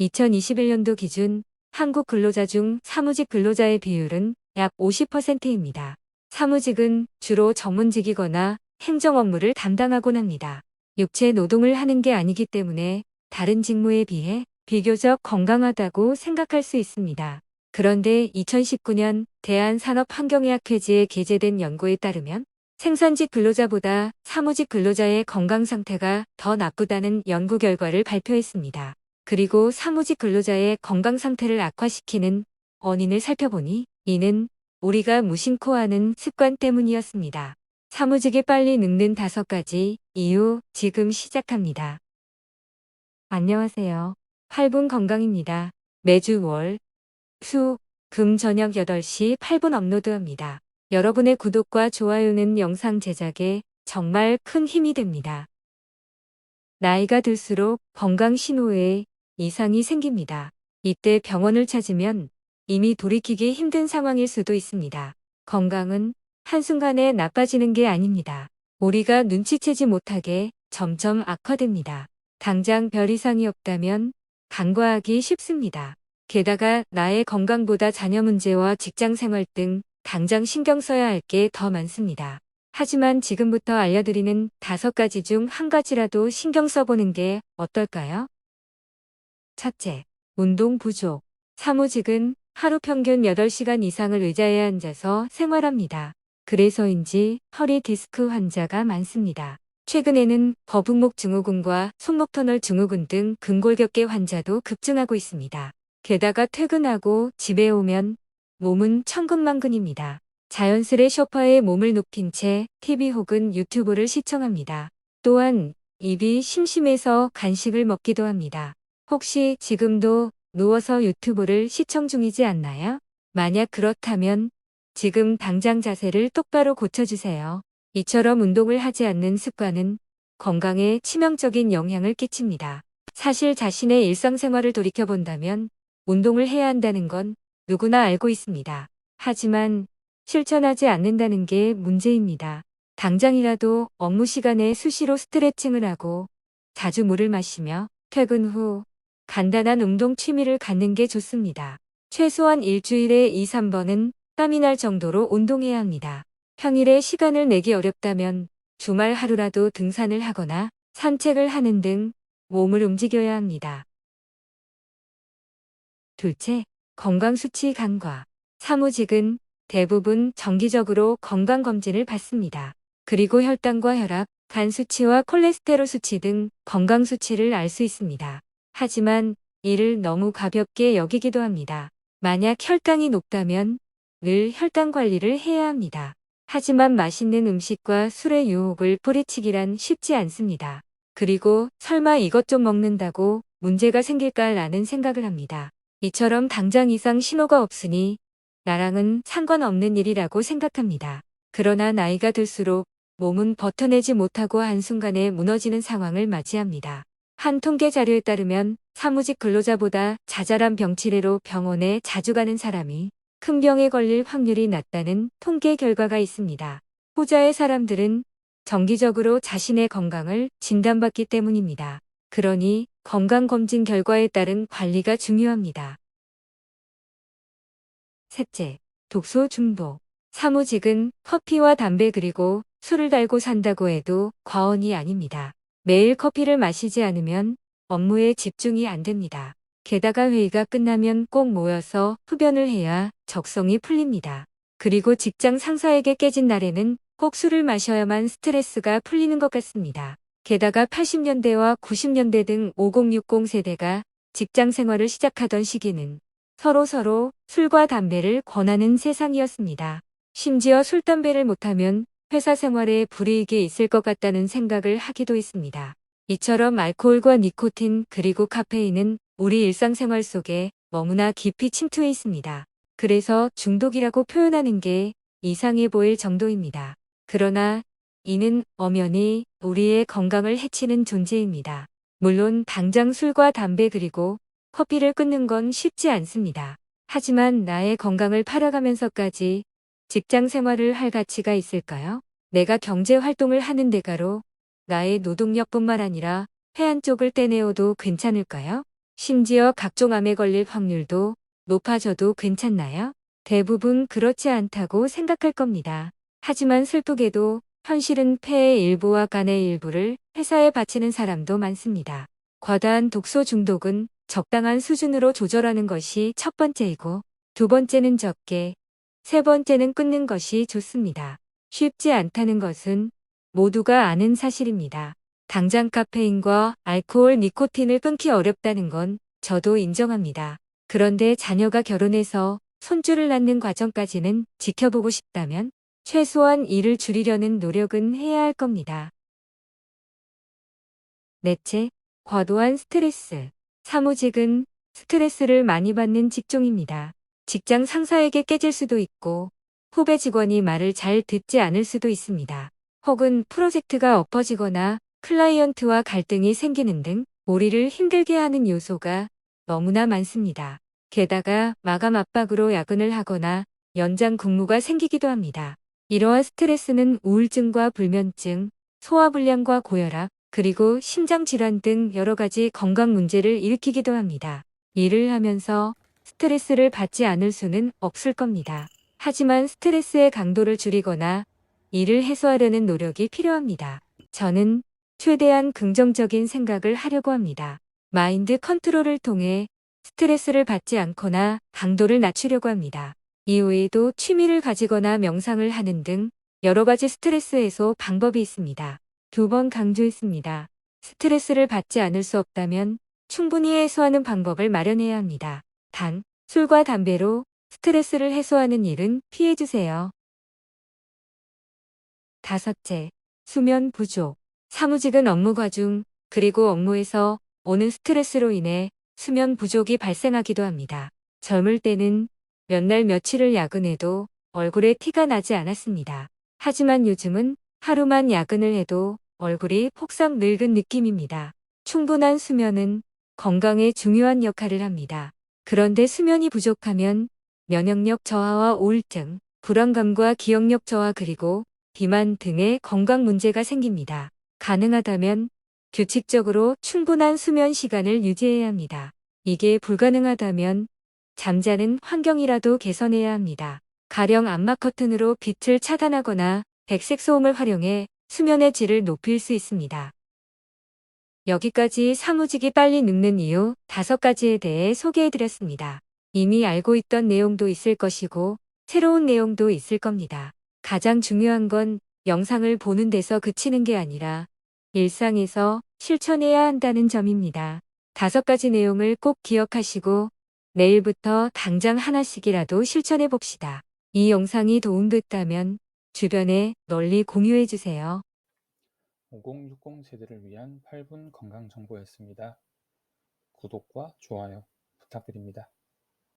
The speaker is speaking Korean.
2021년도 기준 한국 근로자 중 사무직 근로자의 비율은 약 50%입니다. 사무직은 주로 전문직이거나 행정 업무를 담당하곤 합니다. 육체 노동을 하는 게 아니기 때문에 다른 직무에 비해 비교적 건강하다고 생각할 수 있습니다. 그런데 2019년 대한산업환경의학회지에 게재된 연구에 따르면 생산직 근로자보다 사무직 근로자의 건강 상태가 더 나쁘다는 연구 결과를 발표했습니다. 그리고 사무직 근로자의 건강 상태를 악화시키는 원인을 살펴보니 이는 우리가 무심코 하는 습관 때문이었습니다. 사무직이 빨리 늙는 5가지 이유 지금 시작합니다. 안녕하세요. 8분 건강입니다. 매주 월, 수, 금 저녁 8시 8분 업로드합니다. 여러분의 구독과 좋아요는 영상 제작에 정말 큰 힘이 됩니다. 나이가 들수록 건강 신호에 이상이 생깁니다. 이때 병원을 찾으면 이미 돌이키기 힘든 상황일 수도 있습니다. 건강은 한순간에 나빠지는 게 아닙니다. 우리가 눈치채지 못하게 점점 악화됩니다. 당장 별 이상이 없다면 간과하기 쉽습니다. 게다가 나의 건강보다 자녀 문제와 직장 생활 등 당장 신경 써야 할 게 더 많습니다. 하지만 지금부터 알려드리는 5가지 중 한 가지라도 신경 써보는 게 어떨까요? 첫째, 운동 부족. 사무직은 하루 평균 8시간 이상을 의자에 앉아서 생활합니다. 그래서인지 허리 디스크 환자가 많습니다. 최근에는 거북목 증후군과 손목 터널 증후군 등 근골격계 환자도 급증하고 있습니다. 게다가 퇴근하고 집에 오면 몸은 천근만근입니다. 자연스레 소파에 몸을 눕힌 채 TV 혹은 유튜브를 시청합니다. 또한 입이 심심해서 간식을 먹기도 합니다. 혹시 지금도 누워서 유튜브를 시청 중이지 않나요? 만약 그렇다면 지금 당장 자세를 똑바로 고쳐주세요. 이처럼 운동을 하지 않는 습관은 건강에 치명적인 영향을 끼칩니다. 사실 자신의 일상생활을 돌이켜본다면 운동을 해야 한다는 건 누구나 알고 있습니다. 하지만 실천하지 않는다는 게 문제입니다. 당장이라도 업무 시간에 수시로 스트레칭을 하고 자주 물을 마시며 퇴근 후 간단한 운동 취미를 갖는 게 좋습니다. 최소한 일주일에 2, 3번은 땀이 날 정도로 운동해야 합니다. 평일에 시간을 내기 어렵다면 주말 하루라도 등산을 하거나 산책을 하는 등 몸을 움직여야 합니다. 둘째, 건강수치 간과. 사무직은 대부분 정기적으로 건강검진을 받습니다. 그리고 혈당과 혈압, 간 수치와 콜레스테롤 수치 등 건강 수치를 알 수 있습니다. 하지만 이를 너무 가볍게 여기기도 합니다. 만약 혈당이 높다면 늘 혈당 관리를 해야 합니다. 하지만 맛있는 음식과 술의 유혹을 뿌리치기란 쉽지 않습니다. 그리고 설마 이것 좀 먹는다고 문제가 생길까라는 생각을 합니다. 이처럼 당장 이상 신호가 없으니 나랑은 상관없는 일이라고 생각합니다. 그러나 나이가 들수록 몸은 버텨내지 못하고 한순간에 무너지는 상황을 맞이합니다. 한 통계 자료에 따르면 사무직 근로자보다 자잘한 병치레로 병원에 자주 가는 사람이 큰 병에 걸릴 확률이 낮다는 통계 결과가 있습니다. 후자의 사람들은 정기적으로 자신의 건강을 진단받기 때문입니다. 그러니 건강검진 결과에 따른 관리가 중요합니다. 셋째, 독소 중독. 사무직은 커피와 담배 그리고 술을 달고 산다고 해도 과언이 아닙니다. 매일 커피를 마시지 않으면 업무에 집중이 안 됩니다. 게다가 회의가 끝나면 꼭 모여서 흡연을 해야 적성이 풀립니다. 그리고 직장 상사에게 깨진 날에는 꼭 술을 마셔야만 스트레스가 풀리는 것 같습니다. 게다가 80년대와 90년대 등 5060 세대가 직장 생활을 시작하던 시기는 서로 술과 담배를 권하는 세상이었습니다. 심지어 술, 담배를 못하면 회사 생활에 불이익이 있을 것 같다는 생각을 하기도 했습니다. 이처럼 알코올과 니코틴 그리고 카페인은 우리 일상생활 속에 너무나 깊이 침투해 있습니다. 그래서 중독이라고 표현하는 게 이상해 보일 정도입니다. 그러나 이는 엄연히 우리의 건강을 해치는 존재입니다. 물론 당장 술과 담배 그리고 커피를 끊는 건 쉽지 않습니다. 하지만 나의 건강을 팔아가면서까지 직장 생활을 할 가치가 있을까요? 내가 경제 활동을 하는 대가로 나의 노동력뿐만 아니라 회한 쪽을 떼내어도 괜찮을까요? 심지어 각종 암에 걸릴 확률도 높아져도 괜찮나요? 대부분 그렇지 않다고 생각할 겁니다. 하지만 슬프게도 현실은 폐의 일부와 간의 일부를 회사에 바치는 사람도 많습니다. 과다한 독소 중독은 적당한 수준으로 조절하는 것이 첫 번째이고, 두 번째는 적게, 세 번째는 끊는 것이 좋습니다. 쉽지 않다는 것은 모두가 아는 사실입니다. 당장 카페인과 알코올, 니코틴을 끊기 어렵다는 건 저도 인정합니다. 그런데 자녀가 결혼해서 손주를 낳는 과정까지는 지켜보고 싶다면 최소한 이를 줄이려는 노력은 해야 할 겁니다. 넷째, 과도한 스트레스. 사무직은 스트레스를 많이 받는 직종입니다. 직장 상사에게 깨질 수도 있고, 후배 직원이 말을 잘 듣지 않을 수도 있습니다. 혹은 프로젝트가 엎어지거나 클라이언트와 갈등이 생기는 등 우리를 힘들게 하는 요소가 너무나 많습니다. 게다가 마감 압박으로 야근을 하거나 연장 근무가 생기기도 합니다. 이러한 스트레스는 우울증과 불면증, 소화불량과 고혈압, 그리고 심장질환 등 여러 가지 건강 문제를 일으키기도 합니다. 일을 하면서 스트레스를 받지 않을 수는 없을 겁니다. 하지만 스트레스의 강도를 줄이거나 이를 해소하려는 노력이 필요합니다. 저는 최대한 긍정적인 생각을 하려고 합니다. 마인드 컨트롤을 통해 스트레스를 받지 않거나 강도를 낮추려고 합니다. 이외에도 취미를 가지거나 명상을 하는 등 여러 가지 스트레스 해소 방법이 있습니다. 두 번 강조했습니다. 스트레스를 받지 않을 수 없다면 충분히 해소하는 방법을 마련해야 합니다. 단, 술과 담배로 스트레스를 해소하는 일은 피해주세요. 다섯째, 수면 부족. 사무직은 업무 과중, 그리고 업무에서 오는 스트레스로 인해 수면 부족이 발생하기도 합니다. 젊을 때는 몇 날 며칠을 야근해도 얼굴에 티가 나지 않았습니다. 하지만 요즘은 하루만 야근을 해도 얼굴이 폭삭 늙은 느낌입니다. 충분한 수면은 건강에 중요한 역할을 합니다. 그런데 수면이 부족하면 면역력 저하와 우울증, 불안감과 기억력 저하 그리고 비만 등의 건강 문제가 생깁니다. 가능하다면 규칙적으로 충분한 수면 시간을 유지해야 합니다. 이게 불가능하다면 잠자는 환경이라도 개선해야 합니다. 가령 암막 커튼으로 빛을 차단하거나 백색 소음을 활용해 수면의 질을 높일 수 있습니다. 여기까지 사무직이 빨리 늙는 이유 5가지에 대해 소개해드렸습니다. 이미 알고 있던 내용도 있을 것이고 새로운 내용도 있을 겁니다. 가장 중요한 건 영상을 보는 데서 그치는 게 아니라 일상에서 실천해야 한다는 점입니다. 5가지 내용을 꼭 기억하시고 내일부터 당장 하나씩이라도 실천해 봅시다. 이 영상이 도움됐다면 주변에 널리 공유해 주세요. 5060 세대를 위한 8분 건강 정보였습니다. 구독과 좋아요 부탁드립니다.